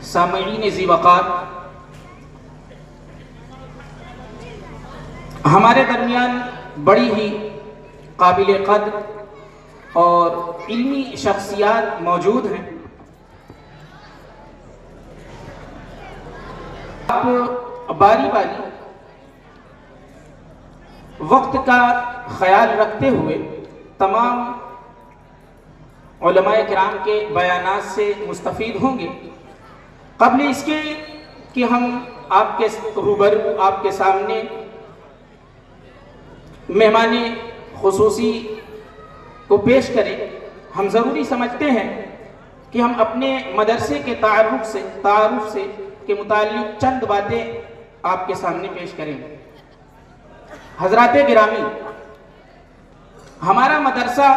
سامعین ذی وقار، ہمارے درمیان بڑی ہی قابل قدر اور علمی شخصیات موجود ہیں۔ آپ باری باری وقت کا خیال رکھتے ہوئے تمام علماء کرام کے بیانات سے مستفید ہوں گے۔ قبل اس کے کہ ہم آپ کے روبرو، آپ کے سامنے مہمان خصوصی کو پیش کریں، ہم ضروری سمجھتے ہیں کہ ہم اپنے مدرسے کے تعارف سے کے متعلق چند باتیں آپ کے سامنے پیش کریں۔ حضرات گرامی، ہمارا مدرسہ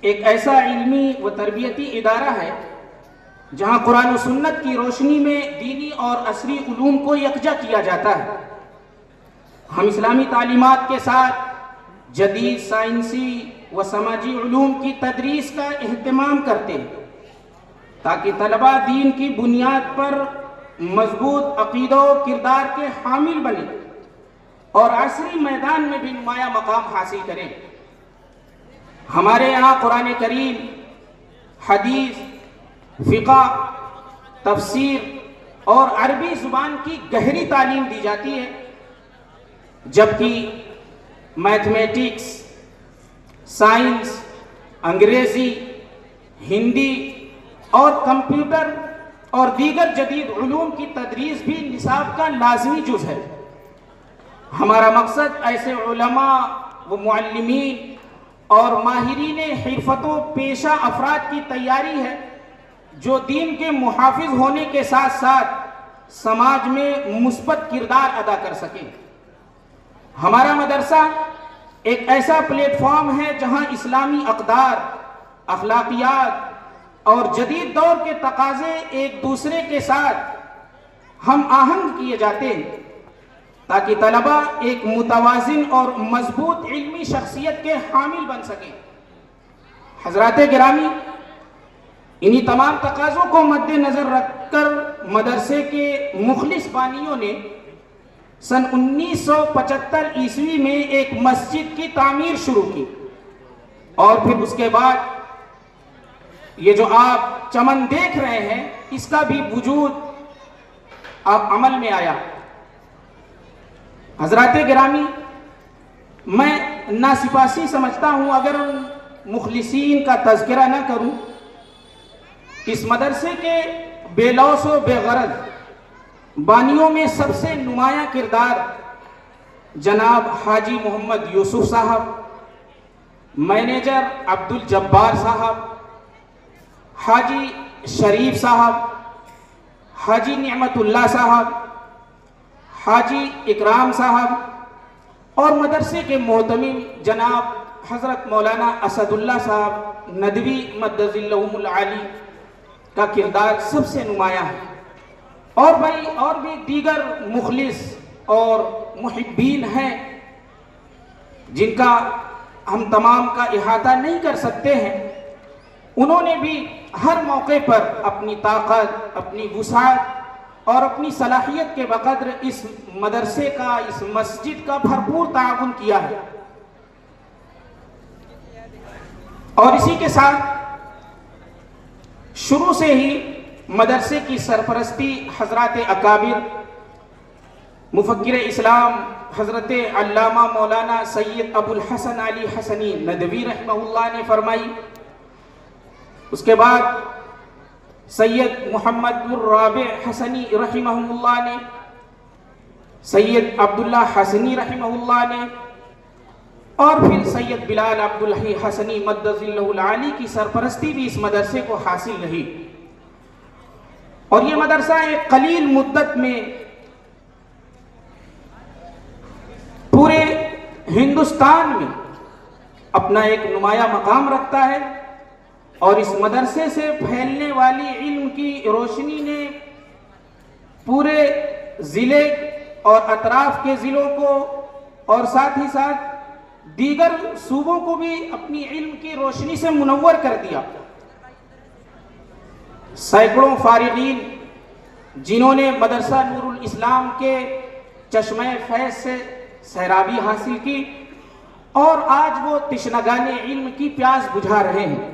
ایک ایسا علمی و تربیتی ادارہ ہے جہاں قرآن و سنت کی روشنی میں دینی اور عصری علوم کو یکجا کیا جاتا ہے۔ ہم اسلامی تعلیمات کے ساتھ جدید سائنسی و سماجی علوم کی تدریس کا اہتمام کرتے ہیں تاکہ طلبہ دین کی بنیاد پر مضبوط عقیدہ و کردار کے حامل بنیں اور عصری میدان میں بھی نمایاں مقام حاصل کریں۔ ہمارے یہاں قرآن کریم، حدیث، فقہ، تفسیر اور عربی زبان کی گہری تعلیم دی جاتی ہے، جبکہ میتھمیٹکس، سائنس، انگریزی، ہندی اور کمپیوٹر اور دیگر جدید علوم کی تدریس بھی نصاب کا لازمی جز ہے۔ ہمارا مقصد ایسے علماء و معلمین اور ماہرین حرفت و پیشہ افراد کی تیاری ہے جو دین کے محافظ ہونے کے ساتھ ساتھ سماج میں مثبت کردار ادا کر سکیں۔ ہمارا مدرسہ ایک ایسا پلیٹ فارم ہے جہاں اسلامی اقدار، اخلاقیات اور جدید دور کے تقاضے ایک دوسرے کے ساتھ ہم آہنگ کیے جاتے ہیں تاکہ طلبہ ایک متوازن اور مضبوط علمی شخصیت کے حامل بن سکیں۔ حضرات گرامی، انہی تمام تقاضوں کو مد نظر رکھ کر مدرسے کے مخلص بانیوں نے سن 1975 عیسوی میں ایک مسجد کی تعمیر شروع کی اور پھر اس کے بعد یہ جو آپ چمن دیکھ رہے ہیں اس کا بھی وجود اب عمل میں آیا۔ حضرات گرامی، میں ناسپاسی سمجھتا ہوں اگر ان مخلصین کا تذکرہ نہ کروں۔ اس مدرسے کے بے لوث و بے غرض بانیوں میں سب سے نمایاں کردار جناب حاجی محمد یوسف صاحب، مینیجر عبدالجبار صاحب، حاجی شریف صاحب، حاجی نعمت اللہ صاحب، حاجی اکرام صاحب اور مدرسے کے محتمم جناب حضرت مولانا اسد اللہ صاحب ندوی مدظ اللہم العالی کا کردار سب سے نمایاں ہے۔ اور بھی دیگر مخلص اور محبین ہیں جن کا ہم تمام کا احاطہ نہیں کر سکتے ہیں۔ انہوں نے بھی ہر موقع پر اپنی طاقت، اپنی وسعت اور اپنی صلاحیت کے بقدر اس مدرسے کا، اس مسجد کا بھرپور تعاون کیا ہے۔ اور اسی کے ساتھ شروع سے ہی مدرسے کی سرپرستی حضرات اکابر مفکر اسلام حضرت علامہ مولانا سید ابو الحسن علی حسنی ندوی رحمہ اللہ نے فرمائی۔ اس کے بعد سید محمد الرابع حسنی رحمہ اللہ نے، سید عبداللہ حسنی رحمہ اللہ نے اور پھر سید بلال عبدالحی حسنی مدظ اللہ العالی کی سرپرستی بھی اس مدرسے کو حاصل رہی۔ اور یہ مدرسہ ایک قلیل مدت میں پورے ہندوستان میں اپنا ایک نمایاں مقام رکھتا ہے، اور اس مدرسے سے پھیلنے والی علم کی روشنی نے پورے ضلع اور اطراف کے ضلعوں کو اور ساتھ ہی ساتھ دیگر صوبوں کو بھی اپنی علم کی روشنی سے منور کر دیا۔ سینکڑوں فارغین جنہوں نے مدرسہ نور الاسلام کے چشمہ فیض سے سیرابی حاصل کی اور آج وہ تشنگان علم کی پیاس بجھا رہے ہیں۔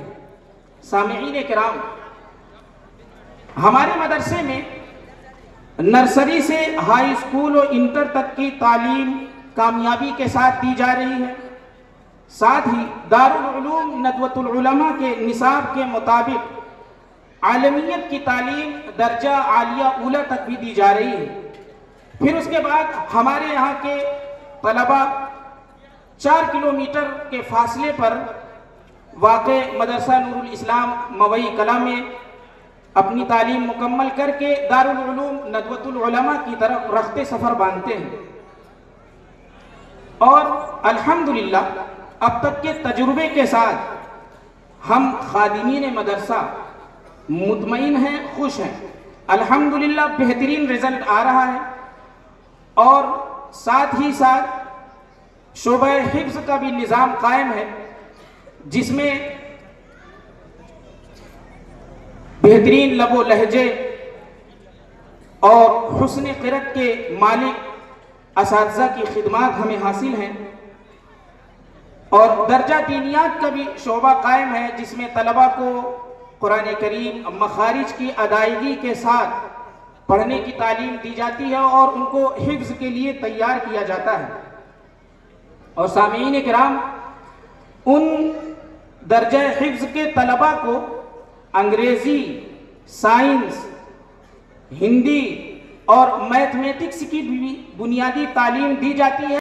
سامعین کرام، ہمارے مدرسے میں نرسری سے ہائی اسکول اور انٹر تک کی تعلیم کامیابی کے ساتھ دی جا رہی ہے۔ ساتھ ہی دارالعلوم ندوۃ العلماء کے نصاب کے مطابق عالمیت کی تعلیم درجہ عالیہ اولی تک بھی دی جا رہی ہے۔ پھر اس کے بعد ہمارے یہاں کے طلبہ 4 کلومیٹر کے فاصلے پر واقع مدرسہ نور الاسلام موئی کلاں میں اپنی تعلیم مکمل کر کے دارالعلوم ندوۃ العلماء کی طرف رخت سفر باندھتے ہیں، اور الحمدللہ اب تک کے تجربے کے ساتھ ہم خادمین مدرسہ مطمئن ہیں، خوش ہیں۔ الحمدللہ بہترین رزلٹ آ رہا ہے، اور ساتھ ہی ساتھ شعبہ حفظ کا بھی نظام قائم ہے، جس میں بہترین لب و لہجے اور حسن قرأت کے مالک اساتذہ کی خدمات ہمیں حاصل ہیں، اور درجہ دینیات کا بھی شعبہ قائم ہے، جس میں طلبہ کو قرآن کریم مخارج کی ادائیگی کے ساتھ پڑھنے کی تعلیم دی جاتی ہے اور ان کو حفظ کے لیے تیار کیا جاتا ہے۔ اور سامعین کرام، ان درجہ حفظ کے طلبہ کو انگریزی، سائنس، ہندی اور میتھمیٹکس کی بھی بنیادی تعلیم دی جاتی ہے۔